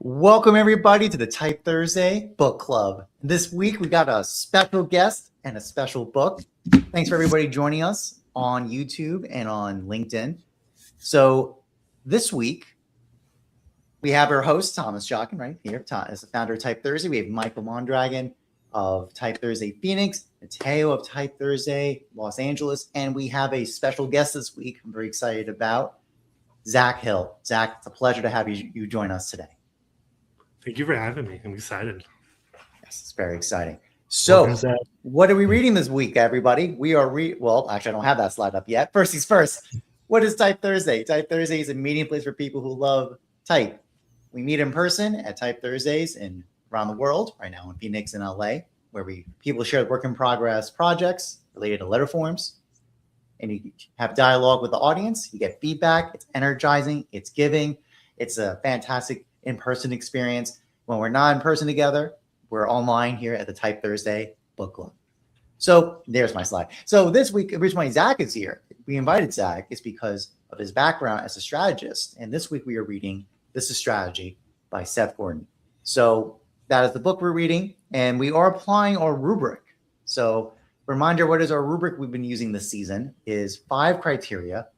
Welcome everybody to the Type Thursday Book Club. This week we got a special guest and a special book. Thanks for everybody joining us on YouTube and on LinkedIn. So this week we have our host, Thomas Jockin, right here, as the founder of Type Thursday. We have Michael Mondragon of Type Thursday Phoenix, Matheo of Type Thursday Los Angeles, and we have a special guest this week I'm very excited about, Zach Hill. Zach, it's a pleasure to have you join us today. Thank you for having me. I'm excited. Yes, it's very exciting. So, what are we reading this week, everybody? We are well, actually, I don't have that slide up yet. First things first, what is Type Thursday? Type Thursday is a meeting place for people who love type. We meet in person at Type Thursdays around the world, right now in Phoenix and LA, where people share work in progress projects related to letter forms. And you have dialogue with the audience. You get feedback. It's energizing. It's giving. It's a fantastic in-person experience. When we're not in person together, we're online here at the Type Thursday Book Club. So there's my slide. So this week, the reason why Zach is here, we invited Zach is because of his background as a strategist. And this week we are reading This is Strategy by Seth Godin. So that is the book we're reading, and we are applying our rubric. So reminder, what is our rubric we've been using this season is 5 criteria: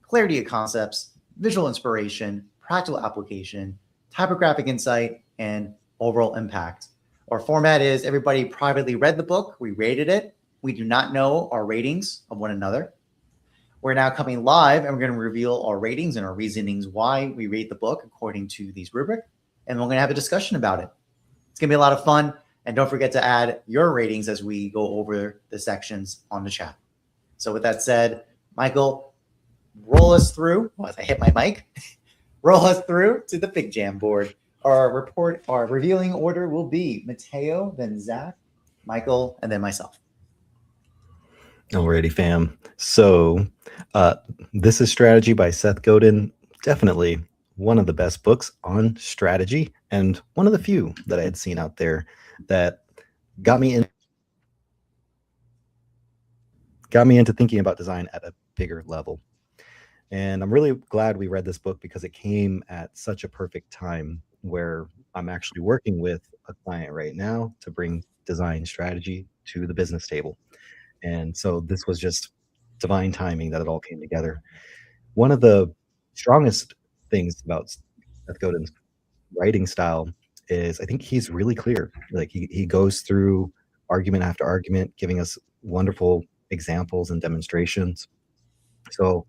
clarity of concepts, visual inspiration, practical application, typographic insight, and overall impact. Our format is everybody privately read the book. We rated it. We do not know our ratings of one another. We're now coming live, and we're going to reveal our ratings and our reasonings why we rate the book according to these rubric. And we're going to have a discussion about it. It's going to be a lot of fun. And don't forget to add your ratings as we go over the sections on the chat. So with that said, Michael, roll us through. Oh, as I hit my mic. Roll us through to the Big Jam board. Our revealing order will be Matheo, then Zach, Michael, and then myself. Alrighty, fam. So This is Strategy by Seth Godin. Definitely one of the best books on strategy, and one of the few that I had seen out there that got me into thinking about design at a bigger level. And I'm really glad we read this book because it came at such a perfect time where I'm actually working with a client right now to bring design strategy to the business table. And so this was just divine timing that it all came together. One of the strongest things about Seth Godin's writing style is I think he's really clear. Like he goes through argument after argument, giving us wonderful examples and demonstrations. So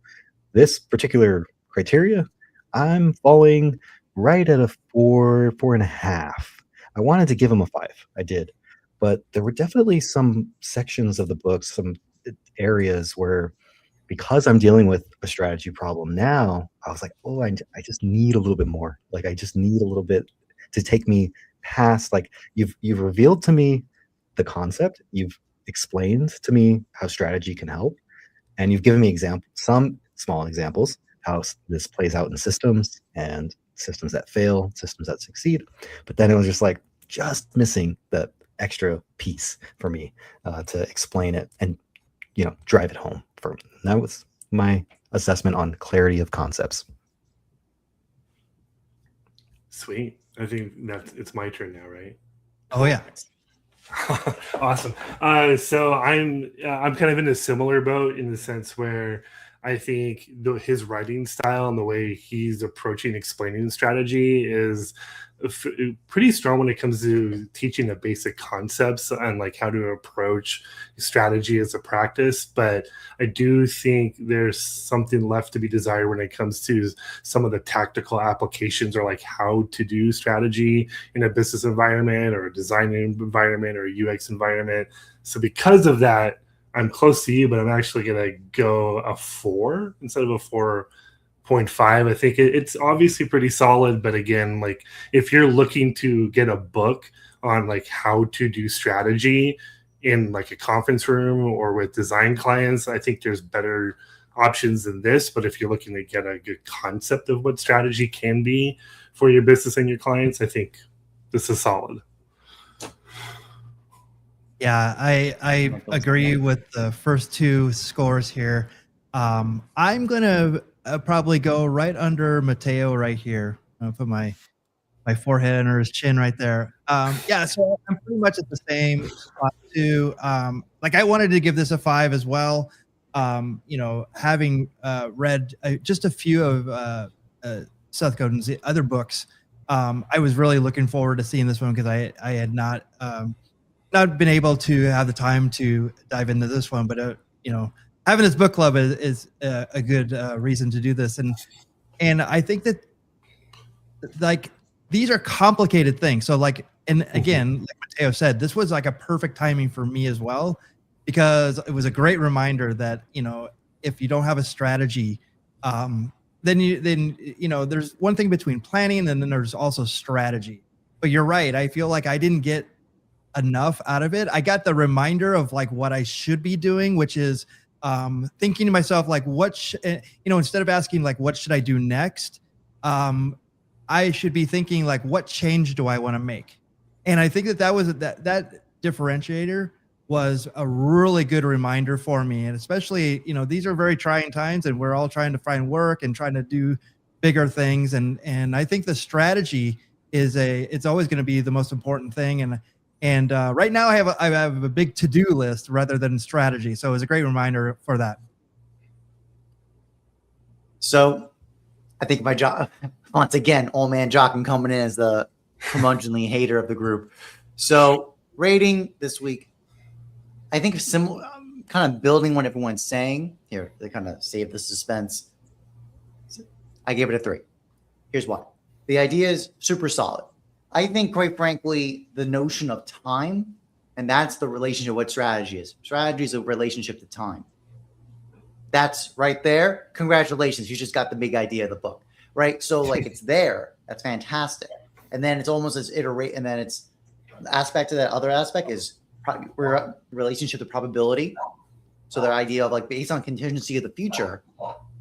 this particular criteria, I'm falling right at a 4.5. I wanted to give him a 5. I did. But there were definitely some sections of the book, some areas where, because I'm dealing with a strategy problem now, I was like, oh, I just need a little bit more. Like, I just need a little bit to take me past, like, you've revealed to me the concept. You've explained to me how strategy can help. And you've given me some small examples, how this plays out in systems and systems that fail, systems that succeed. But then it was just missing the extra piece for me to explain it and, drive it home for me. And that was my assessment on clarity of concepts. Sweet. I think it's my turn now, right? Oh yeah. Awesome. So I'm kind of in a similar boat in the sense where I think his writing style and the way he's approaching explaining strategy is pretty strong when it comes to teaching the basic concepts and like how to approach strategy as a practice. But I do think there's something left to be desired when it comes to some of the tactical applications, or like how to do strategy in a business environment or a design environment or a UX environment. So because of that, I'm close to you, but I'm actually going to go a 4 instead of a 4.5. I think it's obviously pretty solid, but again, like if you're looking to get a book on like how to do strategy in like a conference room or with design clients, I think there's better options than this. But if you're looking to get a good concept of what strategy can be for your business and your clients, I think this is solid. Yeah, I agree with the first 2 scores here. I'm gonna probably go right under Matheo right here. I'll put my my forehead or his chin right there. Yeah, so I'm pretty much at the same spot too. Like I wanted to give this a 5 as well. Having read just a few of Seth Godin's other books, I was really looking forward to seeing this one because I had not been able to have the time to dive into this one, but having this book club is a good reason to do this, and I think that like these are complicated things. So and again, like Matteo said, this was like a perfect timing for me as well, because it was a great reminder that if you don't have a strategy, then there's one thing between planning and then there's also strategy. But you're right. I feel like I didn't get enough out of it. I got the reminder of like what I should be doing, which is thinking to myself like instead of asking like what should I do next, I should be thinking like what change do I want to make. And I think that was that differentiator was a really good reminder for me. And especially these are very trying times and we're all trying to find work and trying to do bigger things, and I think the strategy it's always going to be the most important thing. And right now I have a big to-do list rather than strategy. So it was a great reminder for that. So I think my job, once again, old man Jockin coming in as the curmudgeonly hater of the group. So rating this week, I think similar, kind of building what everyone's saying here to kind of save the suspense. I gave it a 3. Here's why. The idea is super solid. I think, quite frankly, the notion of time, and that's the relationship of what strategy is. Strategy is a relationship to time. That's right there. Congratulations. You just got the big idea of the book, right? So like it's there. That's fantastic. And then it's almost as iterate. And then it's the aspect of that other aspect is relationship to probability. So the idea of like based on contingency of the future,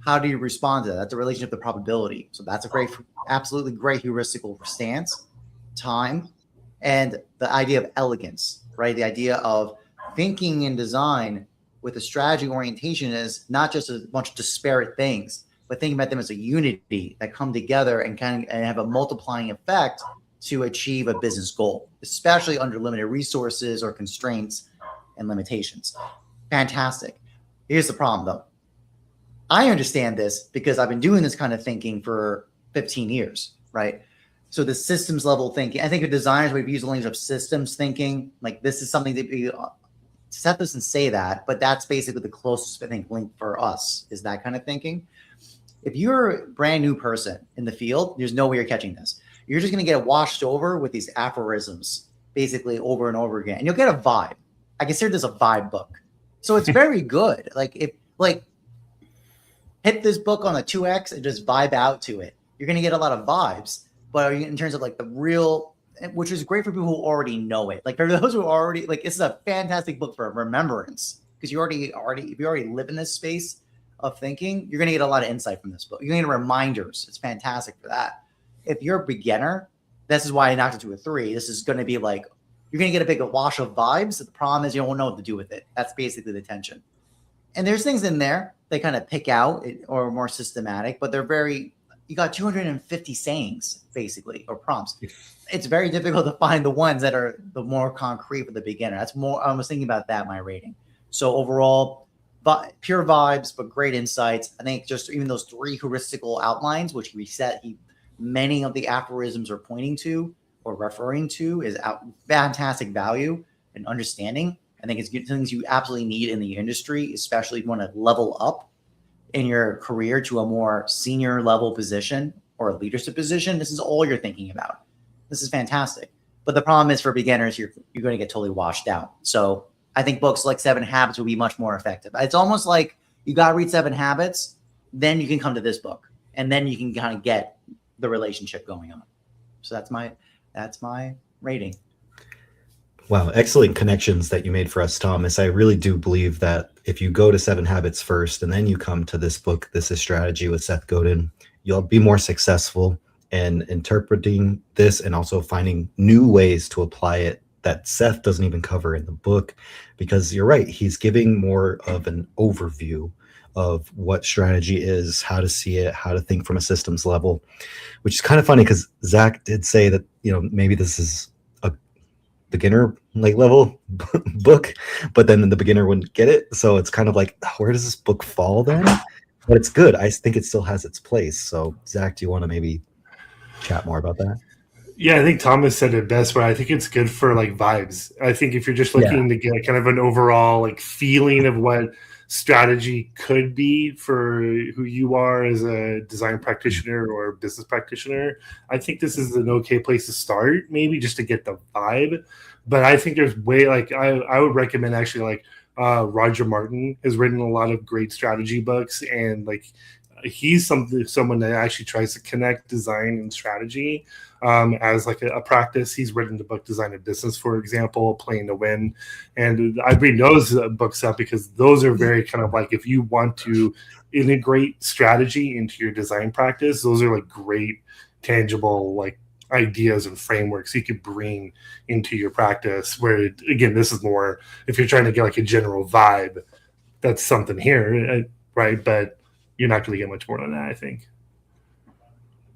how do you respond to that? That's a relationship to probability. So that's a absolutely great heuristical stance. Time and the idea of elegance, right? The idea of thinking in design with a strategy orientation is not just a bunch of disparate things, but thinking about them as a unity that come together and kind of and have a multiplying effect to achieve a business goal, especially under limited resources or constraints and limitations. Fantastic. Here's the problem though. I understand this because I've been doing this kind of thinking for 15 years, right? So the systems level thinking, I think of designers, we've used the language of systems thinking. Like this is something that we Seth doesn't say that, but that's basically the closest I think link for us is that kind of thinking. If you're a brand new person in the field, there's no way you're catching this. You're just going to get washed over with these aphorisms basically over and over again. And you'll get a vibe. I consider this a vibe book. So it's very good. Hit this book on a 2X and just vibe out to it. You're going to get a lot of vibes. But in terms of like the real, which is great for people who already know it. Like for those who already like, this is a fantastic book for remembrance because if you already live in this space of thinking, you're going to get a lot of insight from this book. You're going to get reminders. It's fantastic for that. If you're a beginner, this is why I knocked it to a 3. This is going to be like, you're going to get a big wash of vibes. The problem is you don't know what to do with it. That's basically the tension. And there's things in there they kind of pick out or more systematic, but they're very, you got 250 sayings basically, or prompts. It's very difficult to find the ones that are the more concrete for the beginner. That's more, I was thinking about that in my rating. So overall, but pure vibes, but great insights. I think just even those 3 heuristical outlines, which many of the aphorisms are pointing to or referring to is fantastic value and understanding. I think it's good things you absolutely need in the industry, especially if you want to level up in your career to a more senior level position or a leadership position. This is all you're thinking about. This is fantastic. But the problem is for beginners, you're going to get totally washed out. So I think books like 7 Habits will be much more effective. It's almost like you got to read 7 Habits, then you can come to this book, and then you can kind of get the relationship going on. So that's my rating. Wow, excellent connections that you made for us, Thomas. I really do believe that if you go to 7 Habits first and then you come to this book, This is Strategy with Seth Godin, you'll be more successful in interpreting this and also finding new ways to apply it that Seth doesn't even cover in the book. Because you're right, he's giving more of an overview of what strategy is, how to see it, how to think from a systems level, which is kind of funny because Zach did say that, maybe this is a beginner level book, but then the beginner wouldn't get it. So it's kind of like, where does this book fall then? But it's good. I think it still has its place. So Zach, do you want to maybe chat more about that? Yeah, I think Thomas said it best, but I think it's good for vibes. I think if you're just looking to get kind of an overall feeling of what strategy could be for who you are as a design practitioner or business practitioner, I think this is an okay place to start, maybe just to get the vibe. But I think there's I would recommend actually Roger Martin has written a lot of great strategy books, and he's someone that actually tries to connect design and strategy as a practice. He's written the book Design of Business, for example, Playing to Win. And I bring those books up because those are very kind of if you want to integrate strategy into your design practice, those are great, tangible, ideas and frameworks you could bring into your practice. Where, again, this is more if you're trying to get a general vibe, that's something here, right? But you're not going to get much more than that, I think.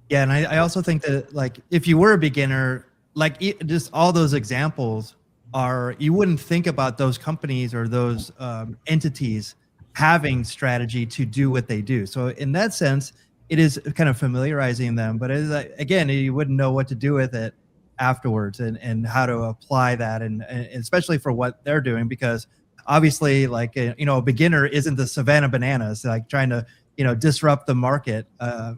Yeah, and I also think that if you were a beginner, just all those examples you wouldn't think about those companies or those entities having strategy to do what they do. So in that sense, it is kind of familiarizing them, but it is, again, you wouldn't know what to do with it afterwards and how to apply that, and especially for what they're doing, because obviously a beginner isn't the Savannah Bananas trying to disrupt the market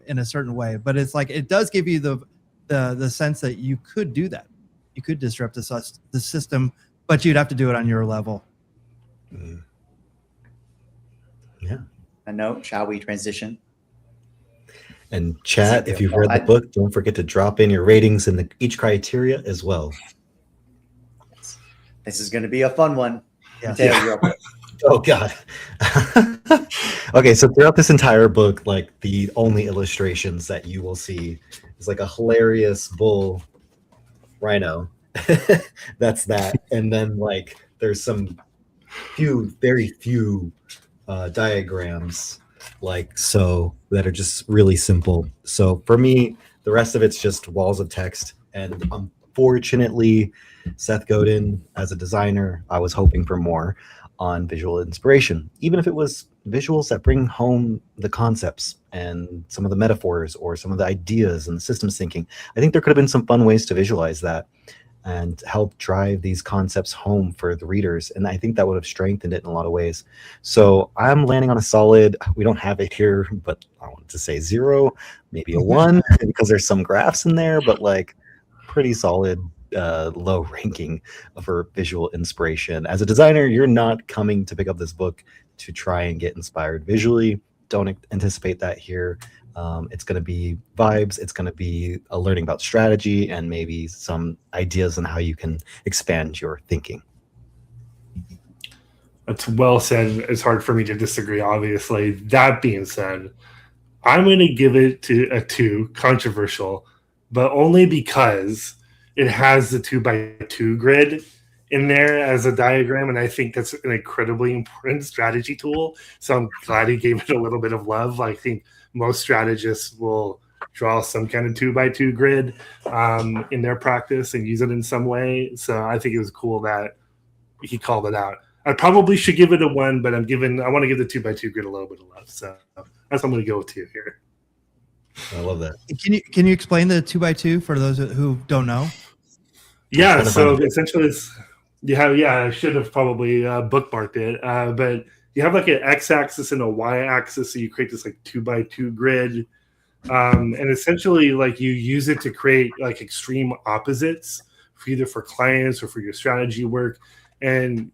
in a certain way, but it's it does give you the sense that you could do that. You could disrupt the system, but you'd have to do it on your level. Yeah. A note, shall we transition? And chat, if you've read the book, don't forget to drop in your ratings in each criteria as well. This is going to be a fun one. Yeah. You're up. Oh God. Okay, so throughout this entire book, the only illustrations that you will see is a hilarious bull rhino. That's that. And then there's some very few diagrams so that are just really simple. So for me, the rest of it's just walls of text. And unfortunately, Seth Godin, as a designer, I was hoping for more on visual inspiration, even if it was visuals that bring home the concepts and some of the metaphors or some of the ideas and the systems thinking. I think there could have been some fun ways to visualize that and help drive these concepts home for the readers. And I think that would have strengthened it in a lot of ways. So I'm landing on a solid, we don't have it here, but I wanted to say 0, maybe a 1, because there's some graphs in there, but pretty solid low ranking for visual inspiration. As a designer, you're not coming to pick up this book to try and get inspired visually. Don't anticipate that here. It's going to be vibes. It's going to be a learning about strategy and maybe some ideas on how you can expand your thinking. That's well said. It's hard for me to disagree, obviously. That being said, I'm going to give it a 2, controversial, but only because it has the 2x2 grid in there as a diagram, and I think that's an incredibly important strategy tool. So I'm glad he gave it a little bit of love. I think most strategists will draw some kind of 2x2 grid in their practice and use it in some way. So I think it was cool that he called it out. I probably should give it a 1, but I want to give the 2x2 grid a little bit of love. So that's what I'm going to go with 2 here. I love that. Can you explain the 2x2 for those who don't know? Yeah, so essentially I should have probably bookmarked it, but you have an x-axis and a y-axis, so you create this 2x2 grid, and essentially you use it to create extreme opposites for either for clients or for your strategy work. And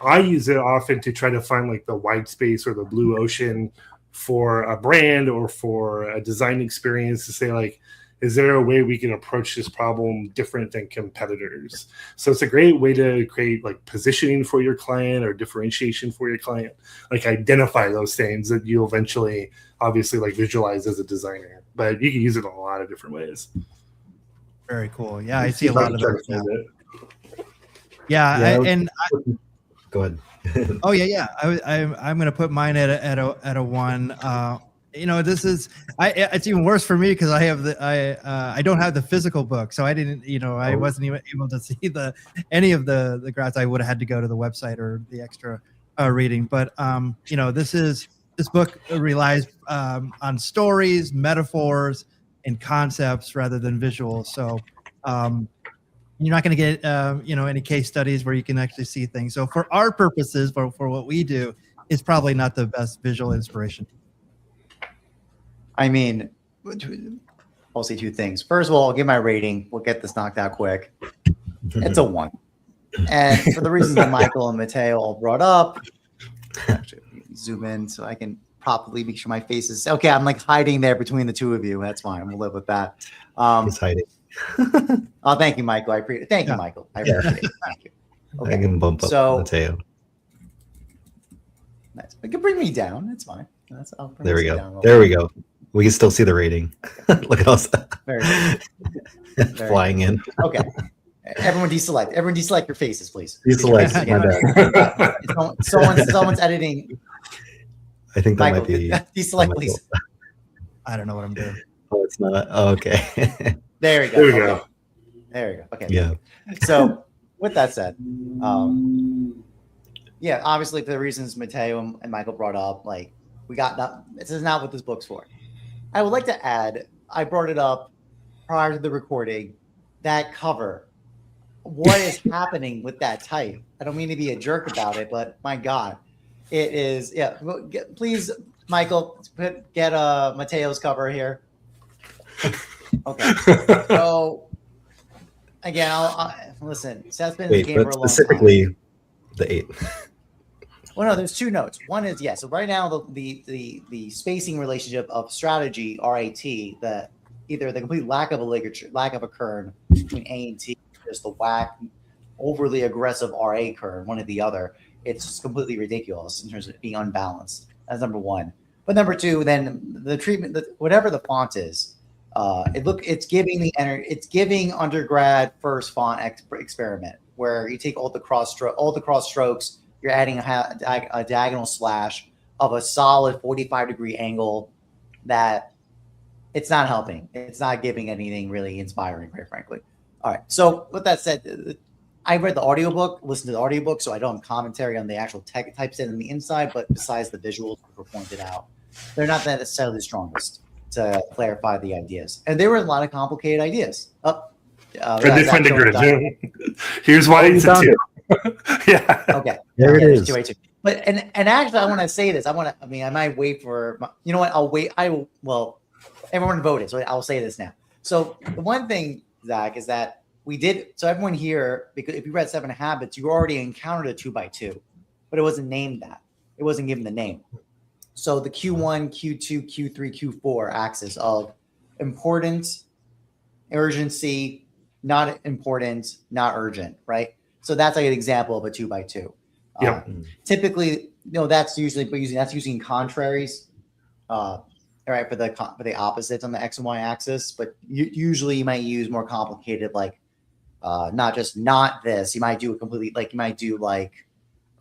I use it often to try to find the white space or the blue ocean for a brand or for a design experience, to say is there a way we can approach this problem different than competitors? So it's a great way to create positioning for your client or differentiation for your client, identify those things that you eventually obviously visualize as a designer. But you can use it in a lot of different ways. Very cool. Yeah, I see a lot of those now. Go ahead. Oh yeah. I'm going to put mine at a 1. This is it's even worse for me because I don't have the physical book, so I didn't I wasn't even able to see any of the graphs. I would have had to go to the website or the extra reading. But this book relies on stories, metaphors, and concepts rather than visuals. So you're not going to get any case studies where you can actually see things. So for our purposes, for what we do, it's probably not the best visual inspiration. I mean, I'll say 2 things. First of all, I'll give my rating. We'll get this knocked out quick. It's a 1. And for the reasons that Michael and Matteo all brought up, actually, zoom in so I can properly make sure my face is okay. I'm like hiding there between the 2 of you. That's fine. We'll live with that. He's hiding. Oh, thank you, Michael. I appreciate it. Thank you, Michael. I appreciate it. Thank you. Okay. I can bump up Matteo. Nice. You can bring me down. That's fine. There we go. There we go. We can still see the rating. Look at us. Very good. Flying in. Okay. Everyone deselect. Everyone deselect your faces, please. Deselect. My bad. Someone's editing. I think that Michael, might be. Deselect, please. I don't know what I'm doing. Oh, it's not. Oh, okay. There we go. There we go. There we go. Okay. Yeah. So with that said, yeah, obviously for the reasons Matteo and Michael brought up, like this is not what this book's for. I would like to add, I brought it up prior to the recording, that cover. What is happening with that type? I don't mean to be a jerk about it, but my God, it is. Yeah, please, Michael, get Matteo's cover here. Okay. So again, I'll listen. Seth's been in the game for a long time. Specifically, the 8. Well, no, there's 2 notes. One is So right now, the spacing relationship of strategy RAT, that either the complete lack of a ligature, lack of a kern between A and T, just the whack, overly aggressive RA kern, one or the other. It's just completely ridiculous in terms of being unbalanced. That's number 1. But number 2, then the treatment, whatever the font is, it's giving undergrad first font experiment where you take all the cross strokes. You're adding a diagonal slash of a solid 45-degree angle that it's not helping. It's not giving anything really inspiring, quite frankly. All right. So with that said, I read the audiobook, listened to the audiobook, so I don't have commentary on the actual typeset on the inside, but besides the visuals that were pointed out, they're not necessarily the strongest to clarify the ideas. And there were a lot of complicated ideas. They find a grid. Here's why it's a 2. Yeah. Okay. There it is. 2. But and actually, I want to say this. I might wait for. You know what? I'll wait. Well, everyone voted, so I'll say this now. So the one thing, Zach, is that we did. So everyone here, because if you read 7 Habits, you already encountered a 2x2, but it wasn't named that. It wasn't given the name. So the Q1, Q2, Q3, Q4 axis of importance, urgency, not important, not urgent, right? So that's like an example of a 2x2. Yeah. Typically, that's using contraries, right, for the opposites on the X and Y axis. But usually you might use more complicated, like not this. You might do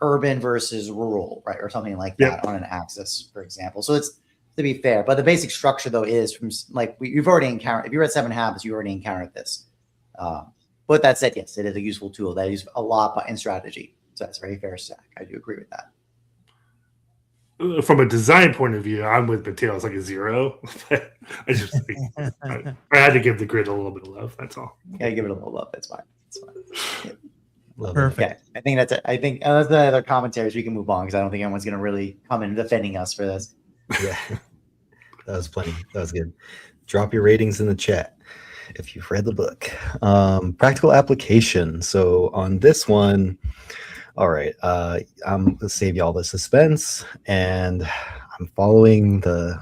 urban versus rural, right, or something like that on an axis, for example. So it's, to be fair, but the basic structure though is from you've already encountered. If you read 7 Habits, you already encountered this. But that said, yes, it is a useful tool that is a lot in strategy. So that's very fair, Zach. I do agree with that. From a design point of view, I'm with Matteo. It's like a 0. But I just think I had to give the grid a little bit of love. That's all. Yeah, give it a little love. That's fine. Yeah. Perfect. Yeah, I think that's it. I think unless the other commentaries, we can move on because I don't think anyone's going to really come in defending us for this. Yeah, that was plenty. That was good. Drop your ratings in the chat if you've read the book. Practical application. So on this one, all right, I'm gonna save y'all the suspense, and I'm following the,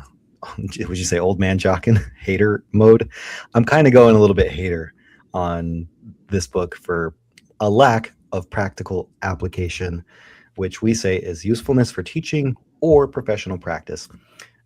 would you say, old man Jockin hater mode. I'm kind of going a little bit hater on this book for a lack of practical application, which we say is usefulness for teaching or professional practice.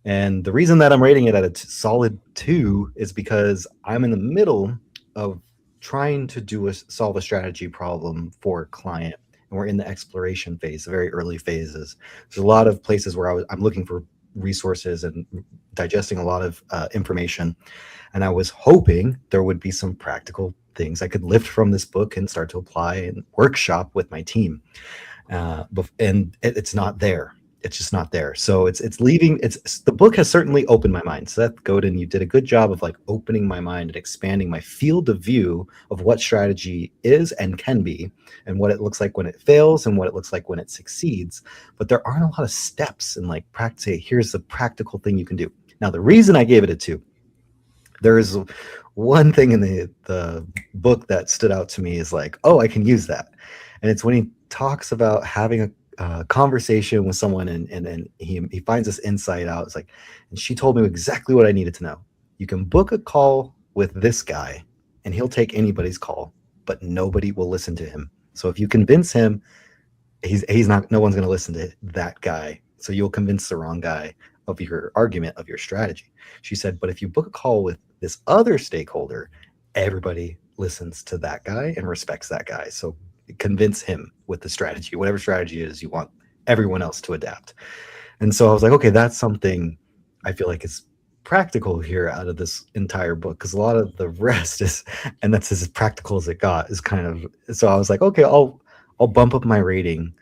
And the reason that I'm rating it at a solid 2 is because I'm in the middle of trying to solve a strategy problem for a client. and we're in the exploration phase, the very early phases. There's a lot of places where I'm looking for resources and digesting a lot of information, and I was hoping there would be some practical things I could lift from this book and start to apply and workshop with my team. And it's not there. It's just not there. So the book has certainly opened my mind. Seth Godin, you did a good job of like opening my mind and expanding my field of view of what strategy is and can be, and what it looks like when it fails and what it looks like when it succeeds. But there aren't a lot of steps and like practice. Hey, here's the practical thing you can do. Now, the reason I gave it a 2, there is one thing in the book that stood out to me is like, oh, I can use that. And it's when he talks about having a conversation with someone and he finds this insight out. It's like, and she told me exactly what I needed to know. You can book a call with this guy and he'll take anybody's call, but nobody will listen to him. So if you convince him, he's not, no one's going to listen to that guy. So you'll convince the wrong guy of your argument, of your strategy. She said, but if you book a call with this other stakeholder, everybody listens to that guy and respects that guy. So convince him with the strategy, whatever strategy it is you want everyone else to adapt. And so I was like, okay, that's something I feel like is practical here out of this entire book, because a lot of the rest is, and that's as practical as it got, is kind of, so I was like, okay, I'll bump up my rating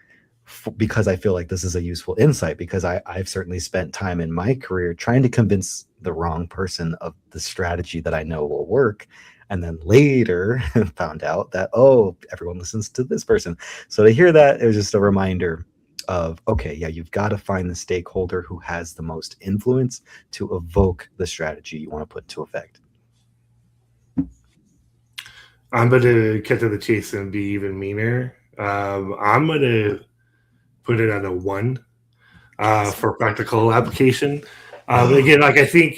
because I feel like this is a useful insight, because I've certainly spent time in my career trying to convince the wrong person of the strategy that I know will work. And then later found out that, oh, everyone listens to this person. So to hear that, it was just a reminder of, okay, yeah, you've got to find the stakeholder who has the most influence to evoke the strategy you want to put into effect. I'm going to cut to the chase and be even meaner. I'm going to put it at a 1 for practical application. Again, like I think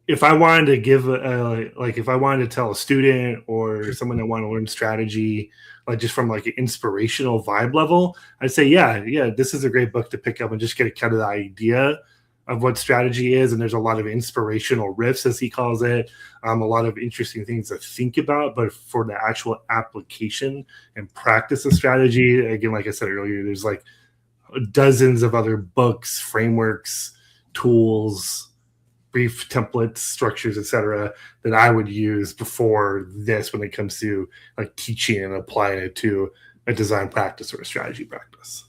if I wanted to give if I wanted to tell a student or someone that wanted to learn strategy, like just from like an inspirational vibe level, I'd say, yeah, this is a great book to pick up and just get a kind of the idea of what strategy is. And there's a lot of inspirational riffs, as he calls it, a lot of interesting things to think about. But for the actual application and practice of strategy, again, like I said earlier, there's like dozens of other books, frameworks, tools, brief templates, structures, etc., that I would use before this when it comes to like teaching and applying it to a design practice or a strategy practice.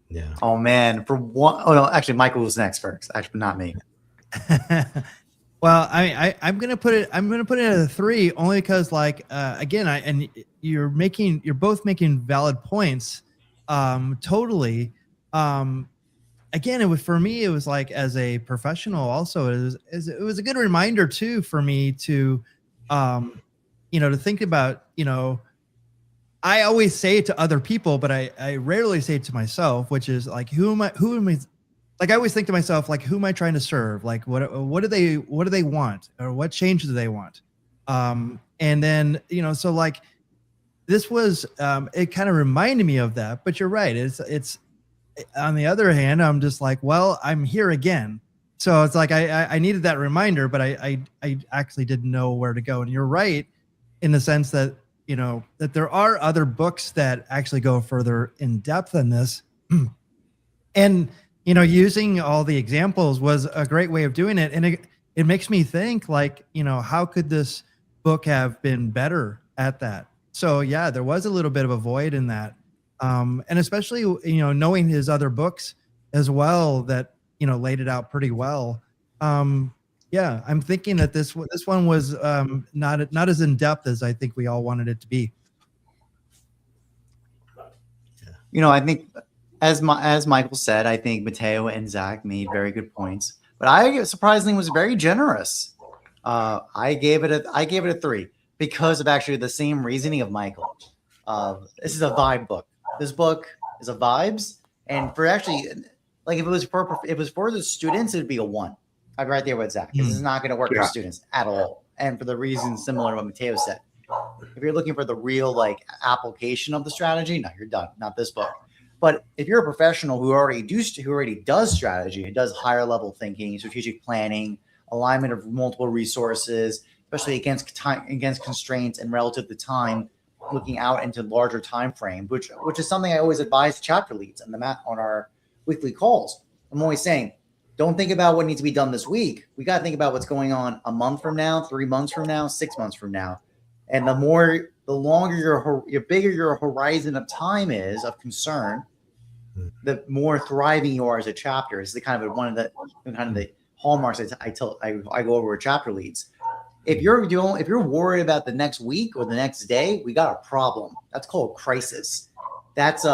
Yeah. Oh man, for one, oh no, actually Michael was next first. Actually, not me. Well, I'm gonna put it at a 3 only because like again, you're both making valid points. Totally. Again, for me, it was like as a professional also, it was a good reminder too for me to, to think about, I always say it to other people, but I rarely say it to myself, which is like, who am I, like, I always think to myself, like, who am I trying to serve? Like, what do they want, or what change do they want? And then, so like this was, it kind of reminded me of that, but you're right. It's, on the other hand, I'm just like, well, I'm here again. So it's like, I needed that reminder, but I actually didn't know where to go. And you're right in the sense that, that there are other books that actually go further in depth than this. And, using all the examples was a great way of doing it. And it makes me think like, how could this book have been better at that? So yeah, there was a little bit of a void in that. And especially, knowing his other books as well that, laid it out pretty well. Yeah, I'm thinking that this one was not as in depth as I think we all wanted it to be. I think as Michael said, I think Matheo and Zach made very good points, but I surprisingly was very generous. I gave it a 3 because of actually the same reasoning of Michael. This is a vibe book. This book is a vibes, and for actually, like if it was for the students, it'd be a 1. I'm right there with Zach. This is not going to work for students at all, and for the reasons similar to what Matheo said. If you're looking for the real like application of the strategy, no, you're done. Not this book. But if you're a professional who already does strategy, who does higher level thinking, strategic planning, alignment of multiple resources, especially against constraints and relative to time, looking out into larger time frame, which is something I always advise chapter leads on our weekly calls. I'm always saying, don't think about what needs to be done this week. We got to think about what's going on a month from now, 3 months from now, 6 months from now. And the longer your bigger your horizon of time is of concern, the more thriving you are as a chapter. Is the kind of one of the hallmarks I go over with chapter leads. If you're worried about the next week or the next day, we got a problem. That's called crisis. That's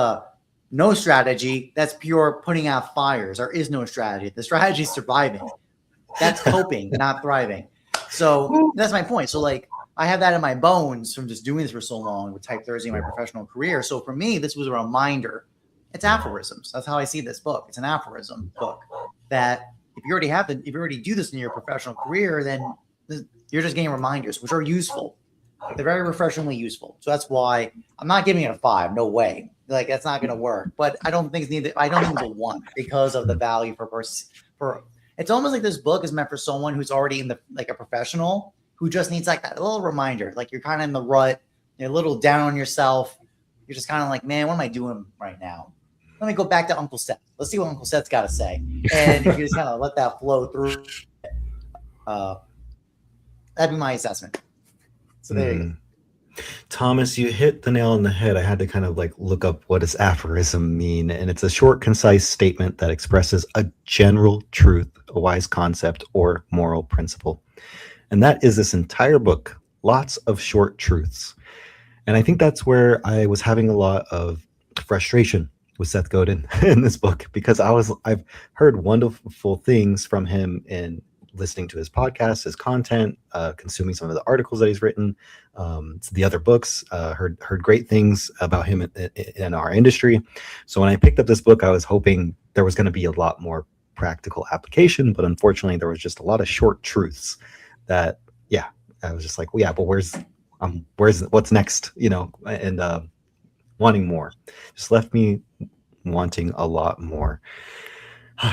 no strategy. That's pure putting out fires. There is no strategy. The strategy is surviving. That's coping, not thriving. So that's my point. So like I have that in my bones from just doing this for so long with Type Thursday in my professional career. So for me, this was a reminder. It's aphorisms. That's how I see this book. It's an aphorism book that if you already do this in your professional career, then you're just getting reminders, which are useful. They're very refreshingly useful. So that's why I'm not giving it a 5. No way. Like that's not going to work. But I don't think it's a 1 because of the value it's almost like this book is meant for someone who's already in a professional who just needs like that little reminder. Like you're kind of in the rut, you're a little down on yourself. You're just kind of like, man, what am I doing right now? Let me go back to Uncle Seth. Let's see what Uncle Seth's got to say. And you just kind of let that flow through. That'd be my assessment. So there you go. Thomas, you hit the nail on the head. I had to kind of like look up what does aphorism mean. And it's a short, concise statement that expresses a general truth, a wise concept, or moral principle. And that is this entire book. Lots of short truths. And I think that's where I was having a lot of frustration with Seth Godin in this book, because I've heard wonderful things from him in listening to his podcast, his content, consuming some of the articles that he's written, the other books, heard great things about him in our industry. So when I picked up this book, I was hoping there was going to be a lot more practical application, but unfortunately there was just a lot of short truths that, I was just like, well, yeah, but what's next, and wanting more. Just left me wanting a lot more.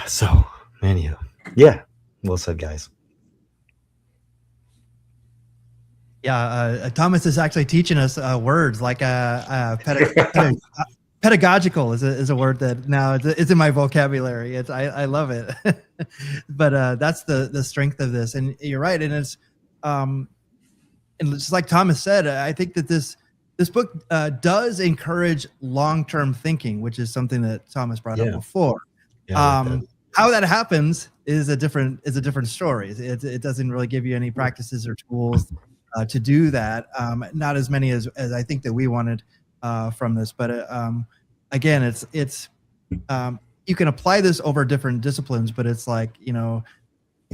So, anywho, well said, guys. Yeah, Thomas is actually teaching us words like pedagogical is a word that now it's in my vocabulary. I love it. But that's the strength of this, and you're right. And it's and just like Thomas said, I think that this book does encourage long-term thinking, which is something that Thomas brought up before. How that happens is a different story. It doesn't really give you any practices or tools to do that. Not as many as I think that we wanted from this, but again, it's you can apply this over different disciplines, but it's like,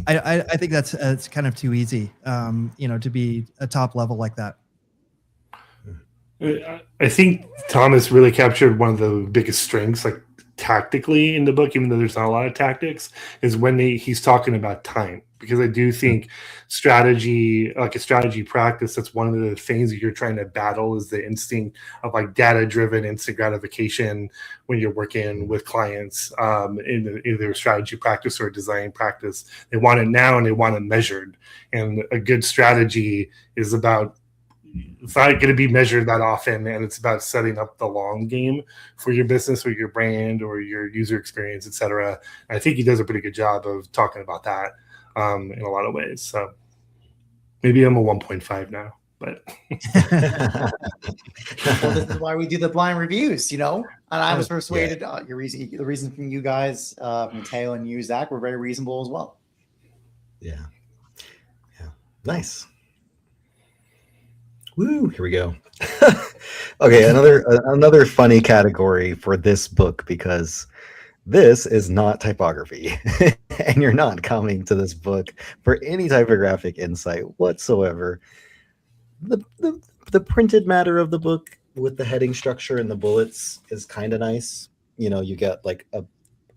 I think it's kind of too easy, to be a top level like that. I think Thomas really captured one of the biggest strengths, like tactically in the book, even though there's not a lot of tactics, is when he's talking about time. Because I do think strategy, like a strategy practice, that's one of the things that you're trying to battle is the instinct of like data-driven instant gratification when you're working with clients in either strategy practice or design practice. They want it now and they want it measured. And a good strategy is about, it's not going to be measured that often, and it's about setting up the long game for your business or your brand or your user experience, etc. I think he does a pretty good job of talking about that in a lot of ways. So maybe I'm a 1.5 now, but well, this is why we do the blind reviews, and I was persuaded. The reason from you guys, Matheo and you, Zach, were very reasonable as well. Yeah, nice. Woo, here we go. Okay, another funny category for this book, because this is not typography and you're not coming to this book for any typographic insight whatsoever. The printed matter of the book with the heading structure and the bullets is kind of nice. You got like a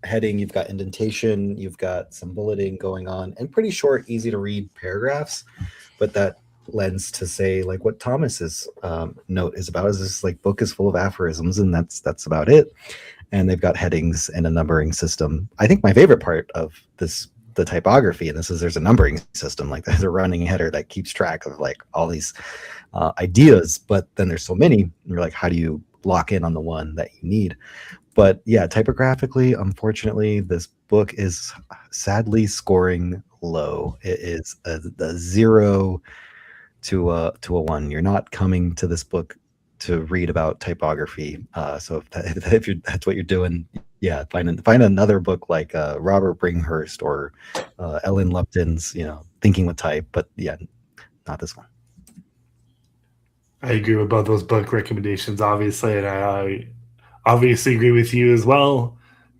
heading, you've got indentation, you've got some bulleting going on, and pretty short, easy to read paragraphs, but that lends to say like what Thomas's note is about is this like book is full of aphorisms, and that's about it. And they've got headings and a numbering system. I think my favorite part of this the typography, and there's a numbering system, like there's a running header that keeps track of like all these ideas, but then there's so many, and you're like, how do you lock in on the one that you need? But yeah, typographically, unfortunately, this book is sadly scoring low. It is a 0 to a 1. You're not coming to this book to read about typography. So if that's what you're doing, yeah, find another book like Robert Bringhurst or Ellen Lupton's, Thinking with Type. But yeah, not this one. I agree with both those book recommendations, obviously, and I obviously agree with you as well.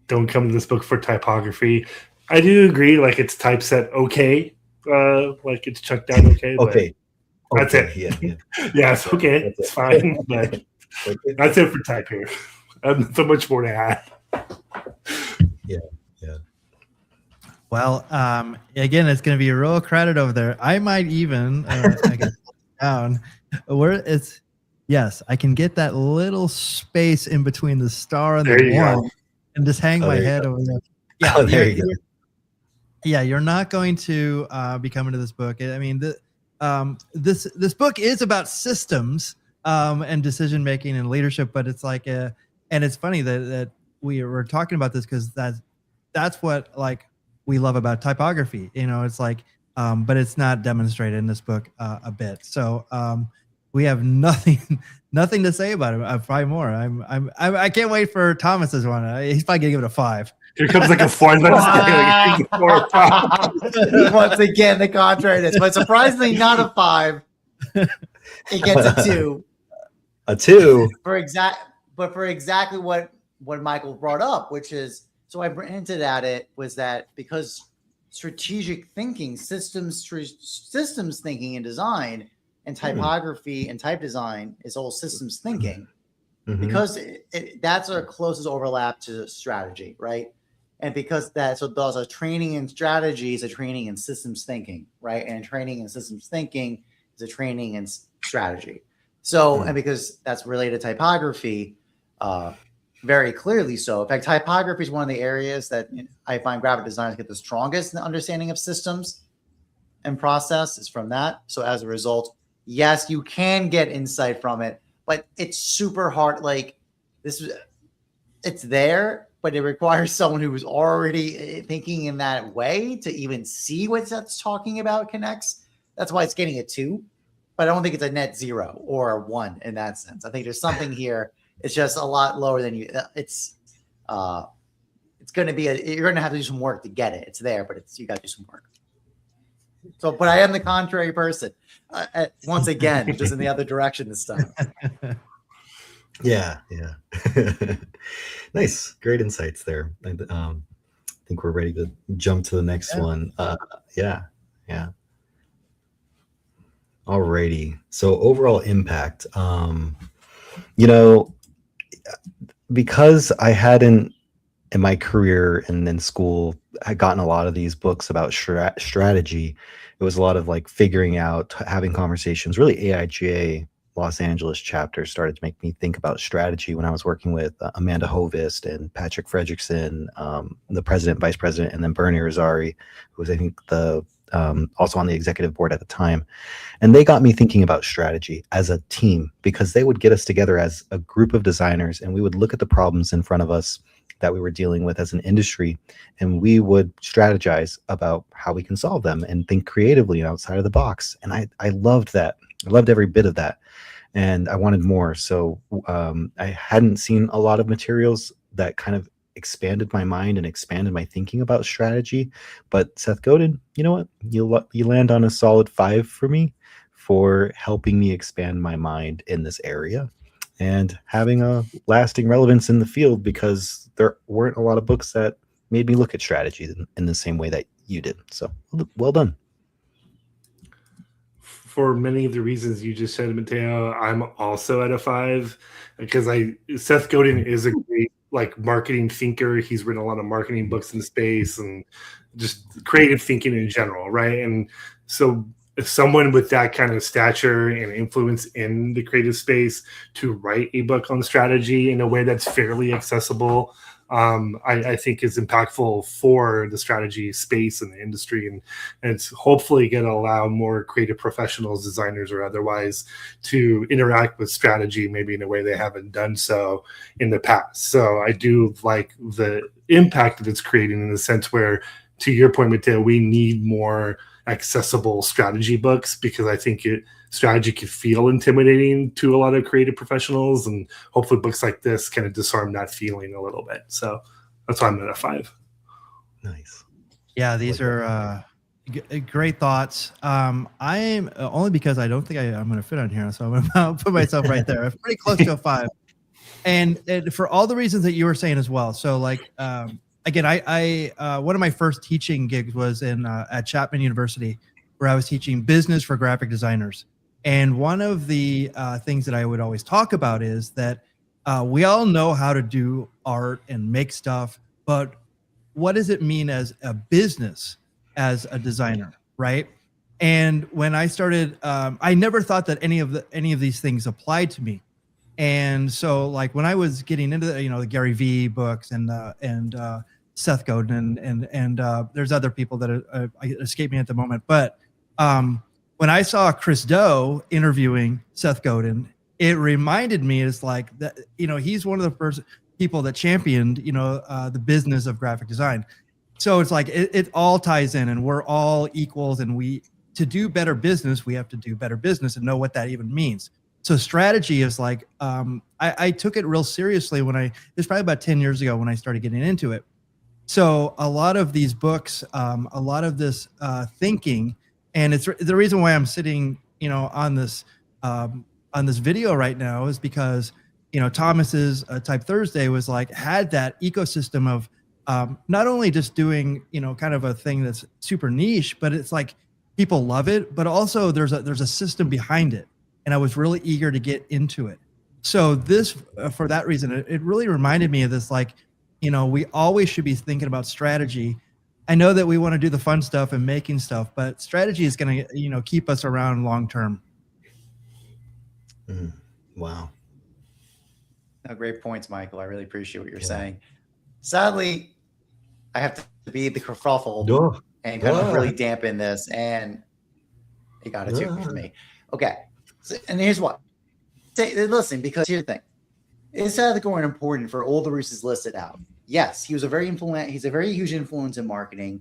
Don't come to this book for typography. I do agree, like it's typeset okay, like it's chucked down okay. Okay. That's it. Yeah. Yeah, it's okay. It's fine. But that's it for type here. Not so much more to add. Yeah. Well, again, it's going to be a real credit over there. I might even I guess down where it's. Yes, I can get that little space in between the star and the one, and just hang my head over there. Yeah, there you go. Yeah, you're not going to be coming to this book. I mean, this book is about systems and decision making and leadership, but it's like and it's funny that we were talking about this because that's what like we love about typography. It's like, but it's not demonstrated in this book a bit. So we have nothing to say about it. Probably more. I can't wait for Thomas's one. He's probably gonna give it a 5. Here comes like a 4. Once again, the contrary is, but surprisingly not a 5. It gets a 2. A 2 for exactly what Michael brought up, which is, so I hinted at it, was that because strategic thinking, systems thinking and design, and typography and type design is all systems thinking, because that's our closest overlap to strategy, right? And because so those are training and strategy is a training in systems thinking, right? And training in systems thinking is a training in strategy. So, and because that's related to typography, very clearly so. In fact, typography is one of the areas that I find graphic designers get the strongest in the understanding of systems and process is from that. So as a result, yes, you can get insight from it, but it's super hard. Like it's there, but it requires someone who is already thinking in that way to even see what that's talking about connects. That's why it's getting a 2, but I don't think it's a net 0 or a 1 in that sense. I think there's something here. It's just a lot lower than you. It's going to be you're going to have to do some work to get it. It's there, but you got to do some work. So, but I am the contrary person. Once again, just in the other direction this time. Yeah. Nice, great insights there. I think we're ready to jump to the next one. Yeah. Alrighty. So overall impact. Because I hadn't in my career and in school, I gotten a lot of these books about strategy. It was a lot of like figuring out, having conversations. Really, AIGA Los Angeles chapter started to make me think about strategy when I was working with Amanda Hovist and Patrick Fredrickson, the president, vice president, and then Bernie Rosari, who was, I think, the also on the executive board at the time. And they got me thinking about strategy as a team, because they would get us together as a group of designers and we would look at the problems in front of us that we were dealing with as an industry, and we would strategize about how we can solve them and think creatively and outside of the box. And I loved that. I loved every bit of that. And I wanted more. So I hadn't seen a lot of materials that kind of expanded my mind and expanded my thinking about strategy. But Seth Godin, you know what? You land on a solid 5 for me for helping me expand my mind in this area and having a lasting relevance in the field, because there weren't a lot of books that made me look at strategy in the same way that you did. So well done. For many of the reasons you just said, Matteo, I'm also at a 5, because Seth Godin is a great marketing thinker. He's written a lot of marketing books in the space and just creative thinking in general, right? And so if someone with that kind of stature and influence in the creative space to write a book on strategy in a way that's fairly accessible I think is impactful for the strategy space and the industry, and it's hopefully going to allow more creative professionals, designers or otherwise, to interact with strategy maybe in a way they haven't done so in the past. So I do like the impact that it's creating in the sense where, to your point, Matheo, we need more accessible strategy books, because I think strategy can feel intimidating to a lot of creative professionals, and hopefully books like this kind of disarm that feeling a little bit. So that's why I'm at a 5. Nice. Yeah, these are great thoughts. I'm only because I don't think I'm going to fit on here, so I'm going to put myself right there. I'm pretty close to a 5, and for all the reasons that you were saying as well. So like, again, I one of my first teaching gigs was at Chapman University, where I was teaching business for graphic designers. And one of the things that I would always talk about is that we all know how to do art and make stuff, but what does it mean as a business, as a designer, right? And when I started, I never thought that any of these things applied to me. And so, like, when I was getting into the Gary Vee books and Seth Godin and there's other people that escape me at the moment, but when I saw Chris Do interviewing Seth Godin, it reminded me, it's like that, he's one of the first people that championed, the business of graphic design. So it's like, it all ties in, and we're all equals, and to do better business, we have to do better business and know what that even means. So strategy is like, I took it real seriously it was probably about 10 years ago when I started getting into it. So a lot of these books, a lot of this thinking, and it's the reason why I'm sitting, on this video right now is because, Thomas's Type Thursday was like, had that ecosystem of not only just doing, kind of a thing that's super niche, but it's like people love it, but also there's a system behind it. And I was really eager to get into it. So this, for that reason, it really reminded me of this, like, we always should be thinking about strategy. I know that we want to do the fun stuff and making stuff, but strategy is going to, keep us around long term. Wow. No, great points, Michael. I really appreciate what you're saying. Sadly, I have to be the kerfuffle and kind of really dampen this, and you got it too for me. Okay. So, and here's what. Listen, because here's the thing. It's going important for all the reasons listed out. Yes, he's a very huge influence in marketing.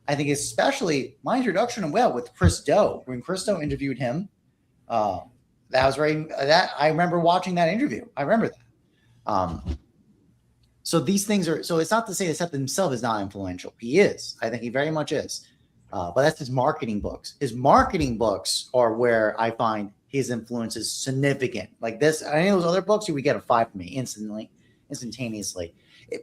I think especially my introduction with Chris Do. When Chris Do interviewed him, I remember watching that interview. I remember that. So these things are, so it's not to say that Seth himself is not influential. He is. I think he very much is. But that's his marketing books. His marketing books are where I find his influence is significant. Like this, any of those other books, you would get a 5 from me instantaneously.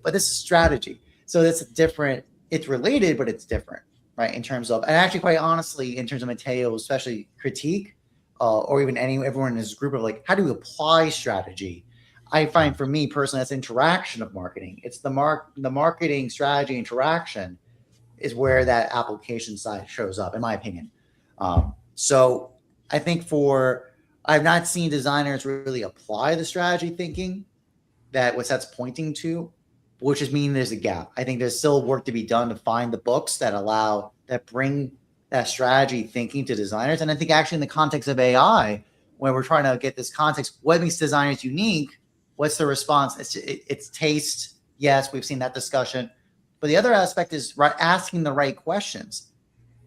But this is strategy. So that's different. It's related, but it's different, right? In terms of, and actually, quite honestly, in terms of Matheo, especially critique, or even everyone in his group of like, how do you apply strategy? I find for me personally, that's interaction of marketing. It's the marketing strategy interaction is where that application side shows up, in my opinion. So I think I've not seen designers really apply the strategy thinking that what Seth's pointing to, which is meaning there's a gap. I think there's still work to be done to find the books that bring that strategy thinking to designers. And I think actually in the context of AI, when we're trying to get this context, what makes designers unique? What's the response? It's taste. Yes, we've seen that discussion. But the other aspect is asking the right questions,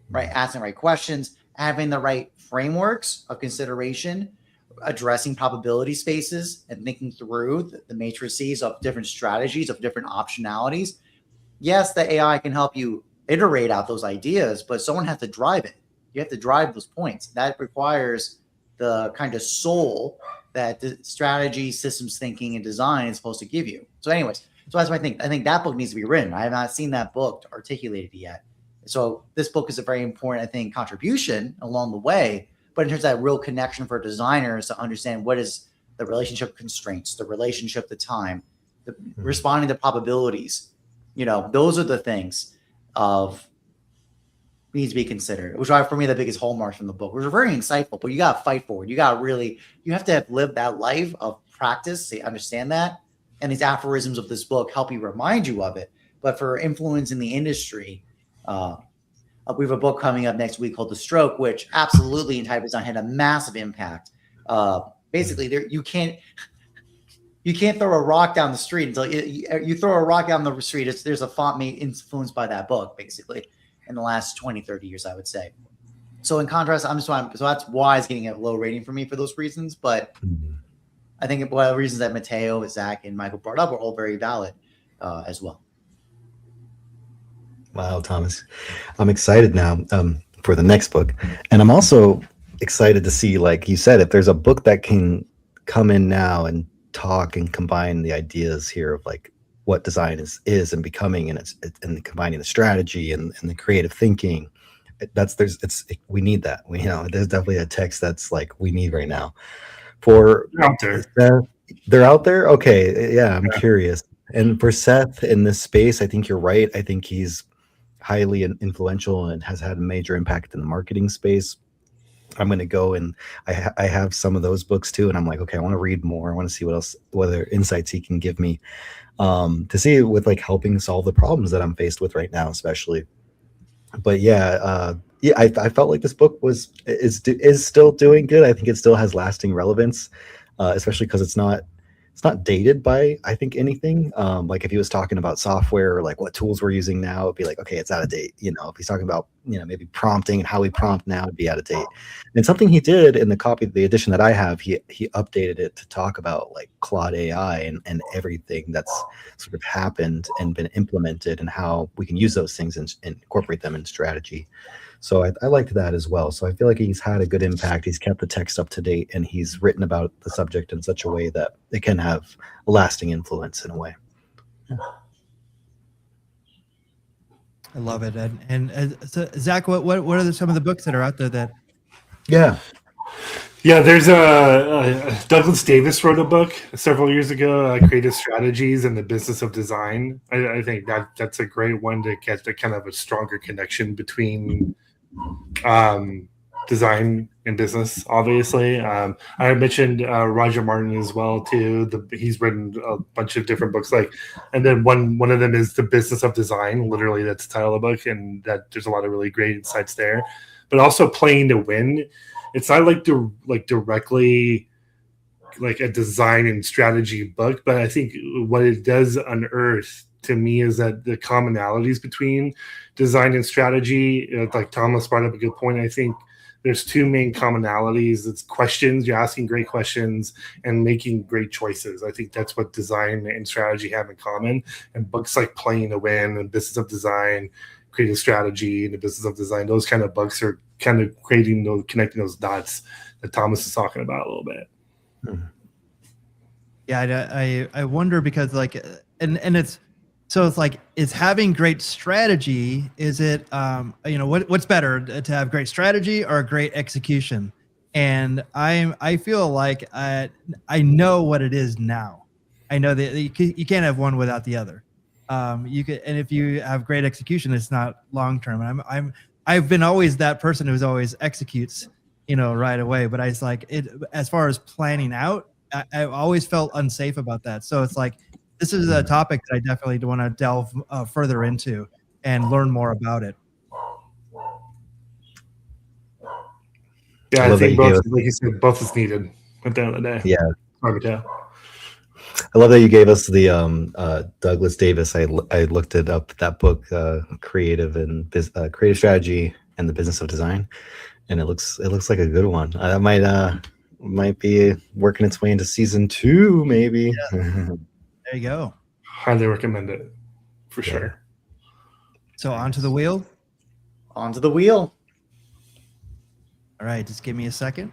right? Asking the right questions, having the right frameworks of consideration, addressing probability spaces and thinking through the matrices of different strategies, of different optionalities. Yes, the AI can help you iterate out those ideas, but someone has to drive it. You have to drive those points. That requires the kind of soul that the strategy, systems thinking, and design is supposed to give you. So anyways, so that's what I think. I think that book needs to be written. I have not seen that book articulated yet. So this book is a very important, I think, contribution along the way. But in terms of that real connection for designers to understand what is the relationship constraints, the relationship to time, responding to probabilities, those are the things of needs to be considered, which are for me the biggest hallmarks from the book, which are very insightful, but you got to fight for it. You have to have lived that life of practice to understand that. and these aphorisms of this book help you remind you of it. But for influence in the industry, we have a book coming up next week called The Stroke, which absolutely in type design had a massive impact. Basically, you can't throw a rock down the street until you throw a rock down the street. There's a font made influenced by that book, basically, in the last 20, 30 years, I would say. So in contrast, so that's why it's getting a low rating for me for those reasons. But I think one of the reasons that Matheo, Zach, and Michael brought up are all very valid as well. Wow, Thomas. I'm excited now for the next book. And I'm also excited to see, like you said, if there's a book that can come in now and talk and combine the ideas here of like what design is and becoming, and combining the strategy and the creative thinking. We need that. There's definitely a text that's like we need right now. They're out there. They're out there. Okay, yeah, I'm curious. And for Seth in this space, I think you're right. I think he's highly influential and has had a major impact in the marketing space. I'm going to go and I have some of those books too, and I'm like, okay, I want to read more. I want to see what other insights he can give me to see with like helping solve the problems that I'm faced with right now, especially. But I felt like this book is still doing good. I think it still has lasting relevance, especially because it's not dated by, I think, anything. Like if he was talking about software or like what tools we're using now, it'd be like, okay, it's out of date. If he's talking about maybe prompting and how we prompt now, it'd be out of date. And something he did in the edition that I have, he updated it to talk about like Claude AI and everything that's sort of happened and been implemented and how we can use those things and incorporate them in strategy. So I liked that as well. So I feel like he's had a good impact. He's kept the text up to date, and he's written about the subject in such a way that it can have a lasting influence in a way. Yeah. I love it. And so Zach, what are some of the books that are out there that? Yeah, there's Douglas Davis wrote a book several years ago, Creative Strategies and the Business of Design. I think that's a great one to get a kind of a stronger connection between design and business. Obviously, I mentioned Roger Martin as well too. He's written a bunch of different books, and then one of them is The Business of Design. Literally, that's the title of the book, and that there's a lot of really great insights there. But also Playing to Win. It's not directly like a design and strategy book, but I think what it does unearth to me is that the commonalities between design and strategy, like Thomas brought up a good point. I think there's two main commonalities. It's questions. You're asking great questions and making great choices. I think that's what design and strategy have in common. And books like Playing to Win and Business of Design, Creative Strategy, and the Business of Design, those kind of books are kind of connecting those dots that Thomas is talking about a little bit. Mm-hmm. Yeah, I wonder because and it's like, is having great strategy, is it what's better, to have great strategy or great execution? And I feel like I know what it is now. I know that you can't have one without the other. You could, and if you have great execution, it's not long term. And I've been always that person who's always executes, right away. But it's like as far as planning out, I've always felt unsafe about that. So it's like, this is a topic that I definitely want to delve further into and learn more about it. Yeah, I think both, like you said, both is needed at the end of the day. Yeah. Yeah. I love that you gave us the Douglas Davis. I looked it up, that book, Creative Strategy and the Business of Design, and it looks like a good one. That might be working its way into season 2, maybe. Yeah. There you go. Highly recommend it, for sure. So onto the wheel. Onto the wheel. All right, just give me a second.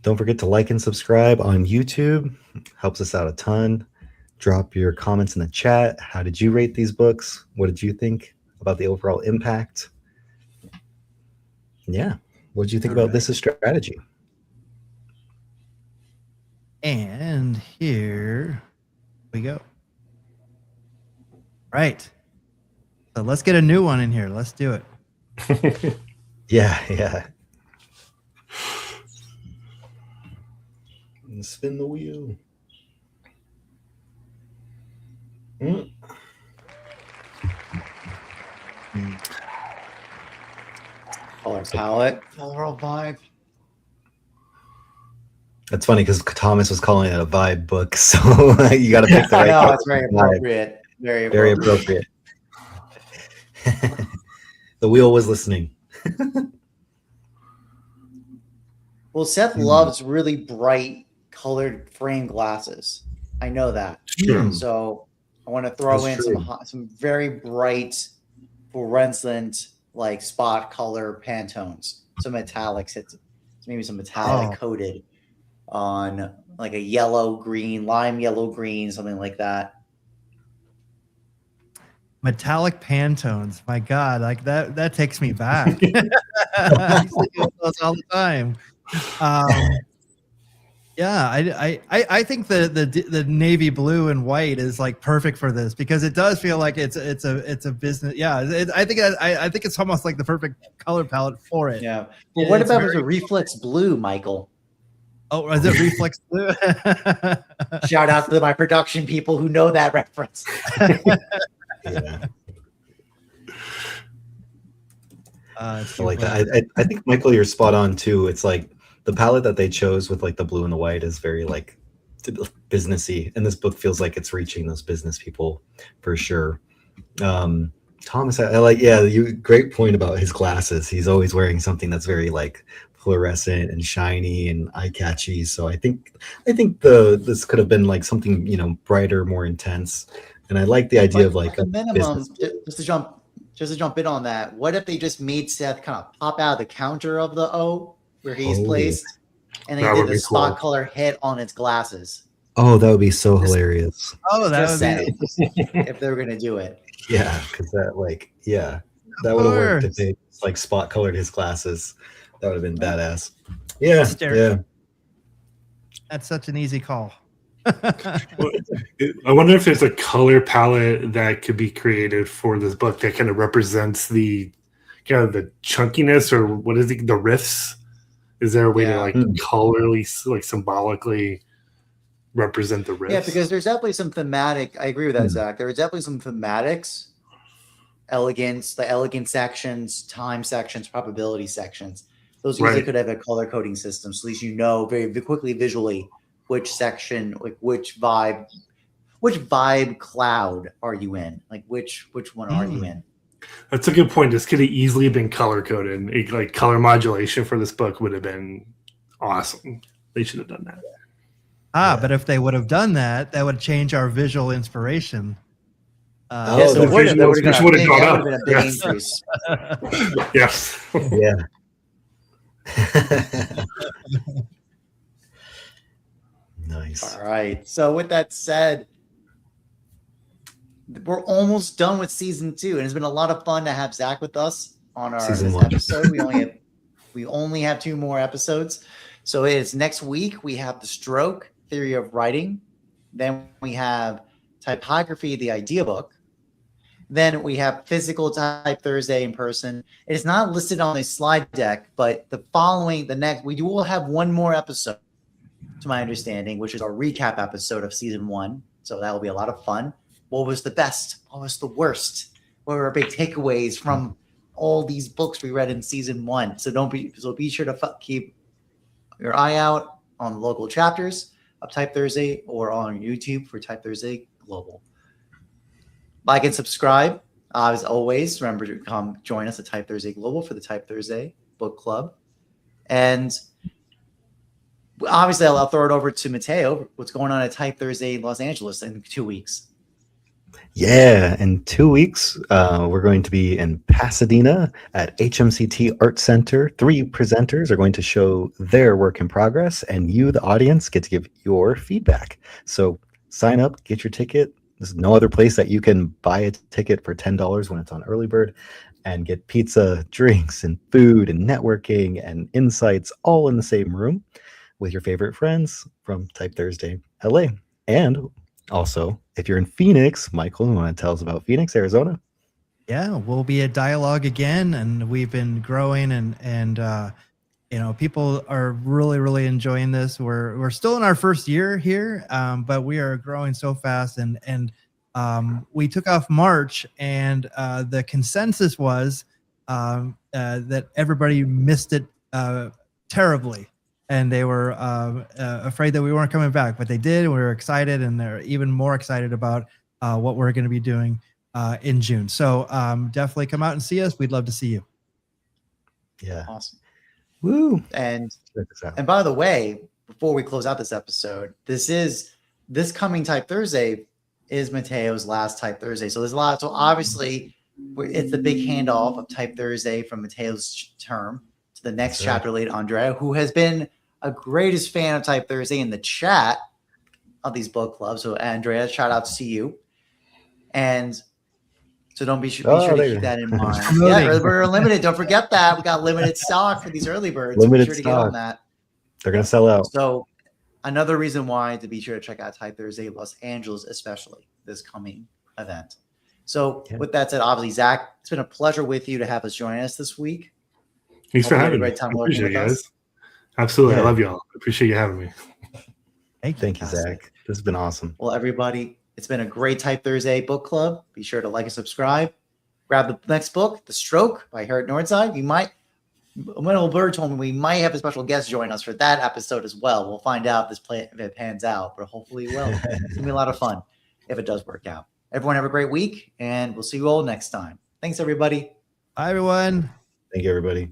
Don't forget to like and subscribe on YouTube. Helps us out a ton. Drop your comments in the chat. How did you rate these books? What did you think about the overall impact? Yeah. What did you think about This is Strategy? And here we go. Right. So let's get a new one in here. Let's do it. Yeah. Spin the wheel. palette, color vibe. That's funny because Thomas was calling it a vibe book, so you got to pick the right. No, it's very appropriate. Very appropriate. The wheel was listening. Well, Seth loves really bright colored frame glasses. I know that. Sure. So I want to throw in some very bright fluorescent like spot color Pantones, some metallics, maybe some metallic coated on like a yellow green, lime yellow green, something like that. Metallic Pantones, my God, like that takes me back. I used to do those all the time. Yeah, I think the navy blue and white is like perfect for this because it does feel like it's a business. Yeah, I think it's almost like the perfect color palette for it. Yeah. Well, what about a reflex blue, Michael? Oh, is it reflex blue? Shout out to my production people who know that reference. Yeah. I I like that. I think Michael, you're spot on too. It's like the palette that they chose with like the blue and the white is very like businessy, and this book feels like it's reaching those business people for sure. Thomas, I like, great point about his glasses. He's always wearing something that's very like fluorescent and shiny and eye catchy. So I think this could have been like something, brighter, more intense. And I like the idea of like a minimum, just to jump in on that. What if they just made Seth kind of pop out of the counter of the O where he's placed, and they did the spot color hit on its glasses? Oh, that would be so hilarious. Oh, that would be if they were gonna do it. Yeah, because that that would have worked if they like spot colored his glasses. That would have been badass. Yeah, yeah. That's such an easy call. I wonder if there's a color palette that could be created for this book that kind of represents the kind of the chunkiness, or what is it, the riffs? Is there a way to like colorly, like symbolically represent the riffs? Yeah, because there's definitely some thematic. I agree with that, Zach. There are definitely some thematics, elegance, the elegant sections, time sections, probability sections. Those usually could have a color coding system, so at least you know very quickly visually which section, like which vibe cloud are you in? Like which one are you in? That's a good point. This could have easily been color coded. Like color modulation for this book would have been awesome. They should have done that. But if they would have done that, that would change our visual inspiration. That would have been a big increase. Yes. Yeah. Nice. All right. So with that said, we're almost done with season 2, and it's been a lot of fun to have Zach with us on our episode. We only have 2 more episodes. So it's next week we have The Stroke, Theory of Writing. Then we have Typography, the Idea Book. Then we have Physical Type Thursday in person. It is not listed on the slide deck, but we will have one more episode, to my understanding, which is our recap episode of season 1. So that will be a lot of fun. What was the best? What was the worst? What were our big takeaways from all these books we read in season 1? So be sure to keep your eye out on the local chapters of Type Thursday or on YouTube for Type Thursday Global. Like and subscribe. As always, remember to come join us at Type Thursday Global for the Type Thursday Book Club. And obviously, I'll throw it over to Matheo. What's going on at Type Thursday Los Angeles in 2 weeks? Yeah, in 2 weeks, we're going to be in Pasadena at HMCT Art Center. 3 presenters are going to show their work in progress, and you, the audience, get to give your feedback. So sign up, get your ticket. There's no other place that you can buy a ticket for $10 when it's on early bird, and get pizza, drinks, and food, and networking, and insights all in the same room with your favorite friends from Type Thursday LA. And also, if you're in Phoenix, Michael, you want to tell us about Phoenix, Arizona? Yeah, we'll be at Dialogue again, and we've been growing, and people are really, really enjoying this. We're still in our first year here, but we are growing so fast, and we took off March, and the consensus was that everybody missed it terribly, and they were afraid that we weren't coming back, but they did. And we were excited, and they're even more excited about what we're going to be doing in June. So definitely come out and see us. We'd love to see you. Yeah. Awesome. Woo. And by the way, before we close out this episode, this coming Type Thursday is Mateo's last Type Thursday. So there's a lot. So obviously it's the big handoff of Type Thursday from Mateo's term to the next chapter lead, Andrea, who has been a greatest fan of Type Thursday in the chat of these book clubs. So Andrea, shout out to you. And so don't be sure to keep that in mind. Yeah, we're limited. Don't forget that. We got limited stock for these early birds. Limited be sure to stock. get on that. They're going to sell out. So another reason why to be sure to check out Type Thursday, Los Angeles, especially this coming event. So with that said, obviously, Zach, it's been a pleasure with you to have us join us this week. Thanks for having me. I appreciate it, guys. Absolutely. I love you all. I appreciate you having me. Thank you, Zach. This has been awesome. Well, everybody, it's been a great Type Thursday book club. Be sure to like and subscribe. Grab the next book, The Stroke by Harriet Nordside. Little Bird told me we might have a special guest join us for that episode as well. We'll find out if it pans out, but hopefully it will. It's going to be a lot of fun if it does work out. Everyone have a great week, and we'll see you all next time. Thanks, everybody. Bye, everyone. Thank you, everybody.